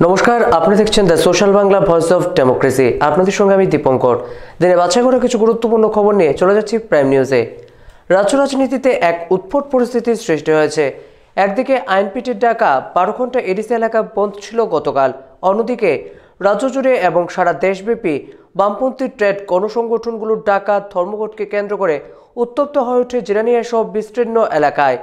নমস্কার, আপনি দেখছেন the social Bangla voice of democracy. আপনাদের সঙ্গে আমি দীপঙ্কর। দিনে বাছাই করে কিছু গুরুত্বপূর্ণ খবর নিয়ে চলে যাচ্ছি প্রাইম নিউজে। রাজ্য রাজনীতিতে এক উৎফট পরিস্থিতির সৃষ্টি হয়েছে। একদিকে আইনপিটির ডাকা 12 ঘন্টা এডিসি এলাকা বন্ধ ছিল গতকাল, অন্যদিকে রাজ্য জুড়ে এবং সারা দেশব্যাপী বামপন্থী ট্রেড গণসংগঠনগুলোর ডাকা ধর্মঘটকে কেন্দ্র করে উত্তপ্ত হয়ে ওঠে জিরানিয়া সহ বিস্তীর্ণ এলাকায়।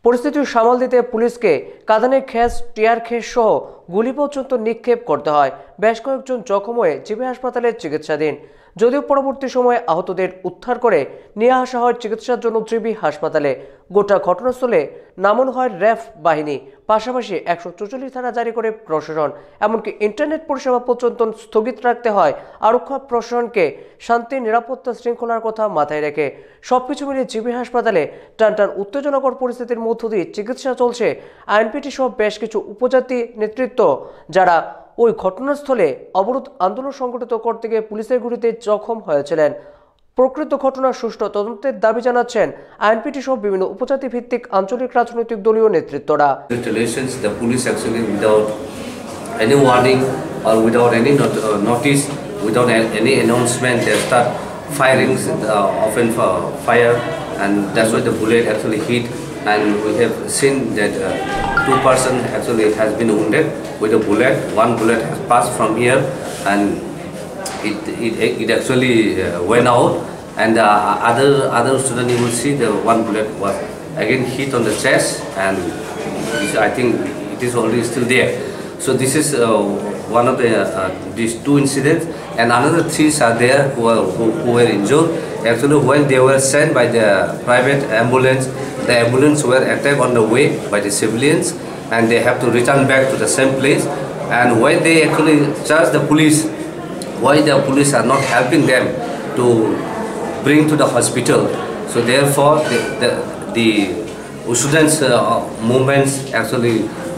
পরিস্থিতি সামাল দিতে পুলিশকে কাঁদানে গ্যাস, টিয়ার গ্যাস সহ গুলি পর্যন্ত নিক্ষেপ করতে হয়। বেশ কয়েকজন জখম হয়ে জিবি হাসপাতালে চিকিৎসাধীন, যদিও পরবর্তী সময়ে আহতদের উদ্ধার করে নিয়ে আসা হয় চিকিৎসার জন্য জিবি হাসপাতালে। গোটা ঘটনাস্থলে নামানো হয় র্যাব বাহিনী, পাশাপাশি 144 ধারা জারি করে প্রশাসন। এমনকি ইন্টারনেট পরিষেবা পর্যন্ত স্থগিত রাখতে হয় আরক্ষা প্রশাসনকে, শান্তি নিরাপত্তা শৃঙ্খলার কথা মাথায় রেখে। সবকিছু মিলিয়ে জিবি হাসপাতালে টানটান উত্তেজনাকর পরিস্থিতির মধ্য দিয়ে চিকিৎসা চলছে আইনপিটি সহ বেশ কিছু উপজাতি নেতৃত্ব, যারা ওই ঘটনাস্থলে অবরোধ আন্দোলন সংগঠিত করতে গিয়ে পুলিশের গুলিতে জখম হয়েছিলেন। প্রকৃত ঘটনার সুষ্ঠু তদন্তের দাবি জানাচ্ছেন আইনপিটি সহ বিভিন্ন উপজাতি ভিত্তিক আঞ্চলিক রাজনৈতিক দলীয় নেতৃত্বরা। The police actually, without any warning or without any notice, without any announcement, they start firing, often fire, and that's why the bullet actually hit. And we have seen that two person actually has been wounded with a bullet. One bullet has passed from here, and it actually went out. And the other student, you will see the one bullet was again hit on the chest, and I think it is already still there. So this is one of these two incidents, and another three are there who were injured. Actually, when they were sent by the private ambulance, the ambulance were attacked on the way by the civilians, and they have to return back to the same place. And when they actually charge the police, why the police are not helping them to bring to the hospital. So therefore, the students' movements actually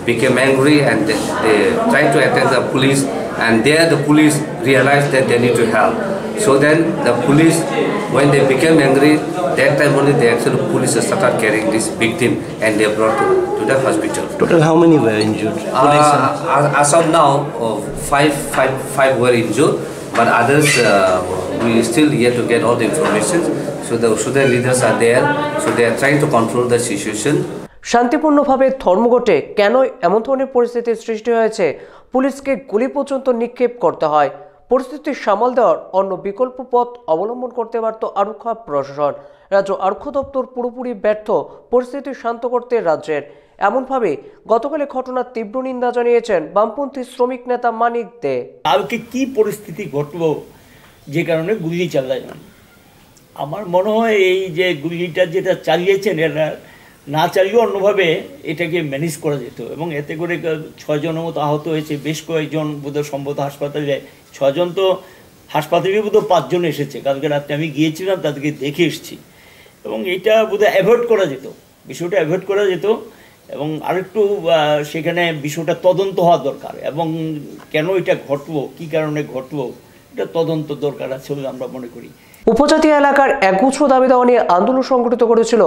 became angry, and they tried to attack the police. And there, the police realized that they need to help. So then, the police, when they became angry, that time only the actual police started carrying this victim, and they brought to the hospital. Total, how many were injured? As of now, five were injured, but others we still yet to get all the information. So the student leaders are there, so they are trying to control the situation. শান্তিপূর্ণভাবে ধর্মঘটে কেন এমন ধরনের পরিস্থিতির সৃষ্টি হয়েছে, পুলিশকে গুলি পর্যন্ত নিক্ষেপ করতে হয়? পরিস্থিতি সামাল দেওয়ার অন্য বিকল্প পথ অবলম্বন করতে পারত আরক্ষা প্রশাসন। রাজ্য আরক্ষা দপ্তর পুরোপুরি ব্যর্থ পরিস্থিতি শান্ত করতে রাজ্যের। এমনভাবে গতকালের ঘটনার তীব্র নিন্দা জানিয়েছেন বামপন্থী শ্রমিক নেতা মানিক দে। কালকে কি পরিস্থিতি ঘটলো যে কারণে গুলি চালালেন, আমার মনে হয় এই যে গুলিটা যেটা চালিয়েছেন এরা না চালিয়েও অন্যভাবে এটাকে ম্যানেজ করা যেত, এবং এতে করে 6 জনের মতো আহত হয়েছে। বেশ কয়েকজন বোধহয় সম্ভবত হাসপাতালে, 6 জন তো হাসপাতালে বোধহয় 5 জন এসেছে। কালকে রাতে আমি গিয়েছিলাম, তাদেরকে দেখে এসেছি, এবং এটা বোধহয় অ্যাভয়েড করা যেত, বিষয়টা অ্যাভয়েড করা যেত, এবং আরেকটু সেখানে বিষয়টা তদন্ত হওয়া দরকার, এবং কেন এটা ঘটলো, কী কারণে ঘটলো, এটা তদন্ত দরকার আছে বলে আমরা মনে করি। উপজাতি এলাকার একগুচ্ছ দাবি দেওয়া নিয়ে আন্দোলন সংগঠিত করেছিল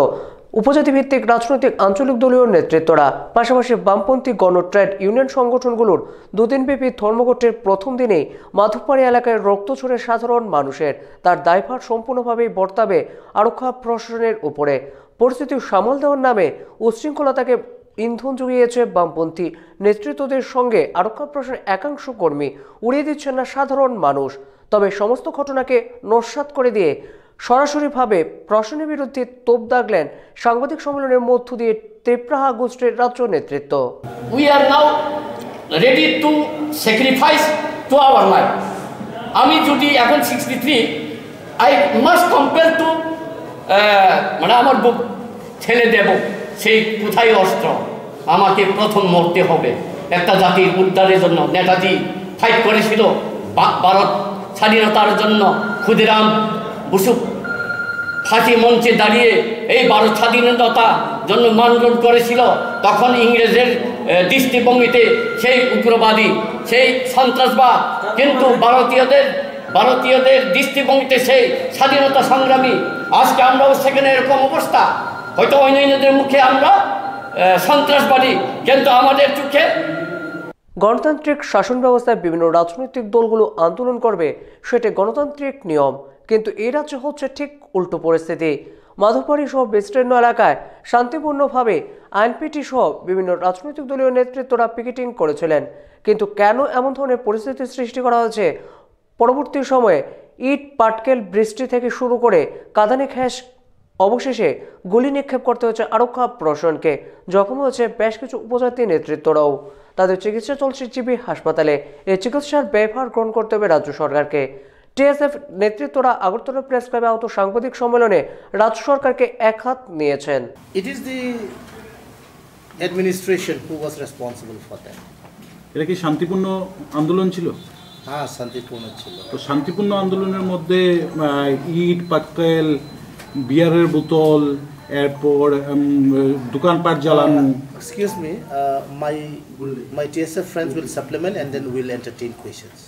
উপজাতি ভিত্তিক রাজনৈতিক আঞ্চলিক দলীয় নেতৃত্বরা। পাশাপাশি বামপন্থী গণ ট্রেড ইউনিয়ন সংগঠনগুলোর দুদিনব্যাপী ধর্মঘটের প্রথম দিনেই মাধবপাড়ি এলাকায় রক্ত ঝরে সাধারণ মানুষের। তার দায়ভার সম্পূর্ণভাবেই বর্তাবে আরক্ষা প্রশাসনের উপরে। পরিস্থিতি সামাল দেওয়ার নামে উচ্ছৃঙ্খলতাকে ইন্ধন জুগিয়েছে বামপন্থী নেতৃত্বদের সঙ্গে আরক্ষা প্রশাসনের একাংশ কর্মী। উড়িয়ে দিচ্ছেন না সাধারণ মানুষ, তবে সমস্ত ঘটনাকে নস্যাৎ করে দিয়ে সরাসরিভাবে প্রশাসনের বিরুদ্ধে তোপ দাগলেন সাংবাদিক সম্মেলনের মধ্য দিয়ে ত্রিপ্রাহা গোষ্ঠীর রাজ্য নেতৃত্ব। We are now ready to sacrifice to our life. আমি যদি এখন 63, I must compel to মানে আমার বুক ঠেলে দেব সেই কোথায় অস্ত্র, আমাকে প্রথম মরতে হবে। একটা জাতির উদ্ধারের জন্য নেতাজি ফাইট করেছিল, ভারত স্বাধীনতার জন্য ক্ষুদিরাম বসু ফাঁসি মঞ্চে দাঁড়িয়ে এই ভারত স্বাধীনতার জন্য মানবন্ধন করেছিল। তখন ইংরেজের দৃষ্টিভঙ্গিতে সেই উগ্রবাদী, সেই সন্ত্রাসবাদ, কিন্তু ভারতীয়দের দৃষ্টিভঙ্গিতে সেই স্বাধীনতা সংগ্রামী। আজকে আমরাও সেখানে এরকম অবস্থা, হয়তো অন্যান্যদের মুখে আমরা সন্ত্রাসবাদী, কিন্তু আমাদের চোখে গণতান্ত্রিক শাসন ব্যবস্থায় বিভিন্ন রাজনৈতিক দলগুলো আন্দোলন করবে, সেটা গণতান্ত্রিক নিয়ম। কিন্তু এই রাজ্যে হচ্ছে ঠিক উল্টো পরিস্থিতি। মাধববাড়ি সহ বিস্তীর্ণ এলাকায় শান্তিপূর্ণভাবে আইনপিটি সহ বিভিন্ন রাজনৈতিক দলীয় নেতৃত্বরা পিকেটিং করেছিলেন। কিন্তু কেন এমন ধরনের পরিস্থিতির সৃষ্টি করা হয়েছে? পরবর্তী সময়ে ইট পাটকেল বৃষ্টি থেকে শুরু করে কাঁদানে খ্যাস, অবশেষে গুলি নিক্ষেপ করতে হচ্ছে আরক্ষা প্রশাসনকে। জখম হয়েছে বেশ কিছু উপজাতি নেতৃত্বরাও। তাদের চিকিৎসা চলছে জিবি হাসপাতালে। এই চিকিৎসার ব্যয়ভার গ্রহণ করতে হবে রাজ্য সরকারকে। টিএসএফ নেতৃত্বরা আগরতলা প্রেস ক্লাবে আহত সাংবাদিক সম্মেলনে রাজ্য সরকারকে একহাত নিয়েছেন। It is the administration who was responsible for that. এটা কি শান্তিপূর্ণ আন্দোলন ছিল? হ্যাঁ, শান্তিপূর্ণ ছিল। তো শান্তিপূর্ণ আন্দোলনের মধ্যে ইট পাটকেল, বিয়ারের বোতল, এরপর দোকানপাট জ্বালানো। Excuse me, my TSF friends will supplement and then we'll entertain questions.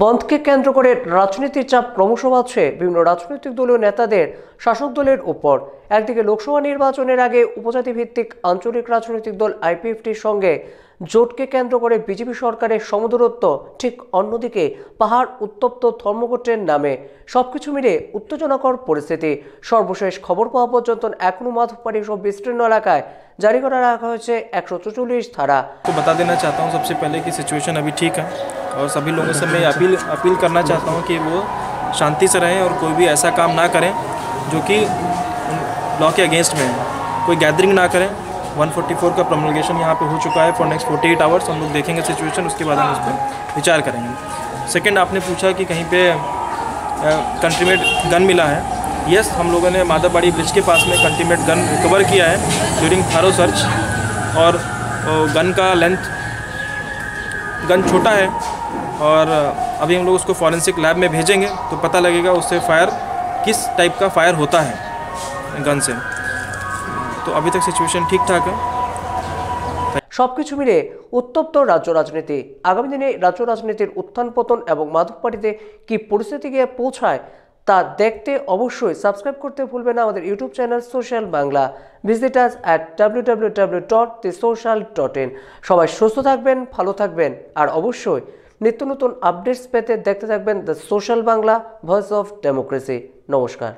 বন্ধকে কেন্দ্র করে রাজনীতির চাপ ক্রমশ বাড়ছে বিভিন্ন রাজনৈতিক দলীয় নেতাদের শাসক দলের উপর। একদিকে লোকসভা নির্বাচনের আগে উপজাতি ভিত্তিক আঞ্চলিক রাজনৈতিক দল আইপিএফটির সঙ্গে জোটকে কেন্দ্র করে বিজেপি সরকারের সমদূরত্ব, ঠিক অন্যদিকে পাহাড় উত্তপ্ত ধর্মঘটের নামে সবকিছু মিলে উত্তেজনাকর পরিস্থিতি। সর্বশেষ খবর পাওয়া পর্যন্ত এখনো মাধববাড়ি সব বিস্তীর্ণ এলাকায় জারি করা রাখা হয়েছে 144 ধারা। तो बता देना चाहता हूँ सबसे पहले कि सिचुएशन अभी ठीक है और सभी लोगों से मैं अपील करना चाहता हूँ कि वो शांति से रहें और कोई भी ऐसा काम ना करें जो कि लॉ के अगेंस्ट में है। कोई गैदरिंग ना करें। 144 का प्रोमलगेशन यहाँ पे हो चुका है फॉर नेक्स्ट 48 आवर्स। हम लोग देखेंगे सिचुएशन, उसके बाद हम उस पर विचार करेंगे। सेकेंड, आपने पूछा कि कहीं पे कंट्रीमेड गन मिला है। यस, हम लोगों ने माधवबाड़ी ब्रिज के पास में कंट्रीमेड गन रिकवर किया है ड्यूरिंग थारो सर्च। और गन का लेंथ, गन छोटा है और अभी हम लोग उसको फॉरेंसिक लैब में भेजेंगे तो पता लगेगा उससे फायर किस टाइप का फायर होता है गन से। तो अभी तक सिचुएशन ठीक ठाक है। সবকিছু মিলে উত্তপ্ত রাজ্য রাজনীতি। আগামী দিনে রাজ্য রাজনীতির উত্থান পতন এবং মাধববাড়িতে কি পরিস্থিতি গিয়ে পৌঁছায় তা দেখতে অবশ্যই সাবস্ক্রাইব করতে ভুলবেন না আমাদের YouTube channel social Bangla. Visit us at www.thesocial.in। সবাই সুস্থ থাকবেন, ভালো থাকবেন, আর অবশ্যই নিত্য নতুন আপডেটস পেতে দেখতে থাকবেন the social Bangla, voice of democracy. নমস্কার।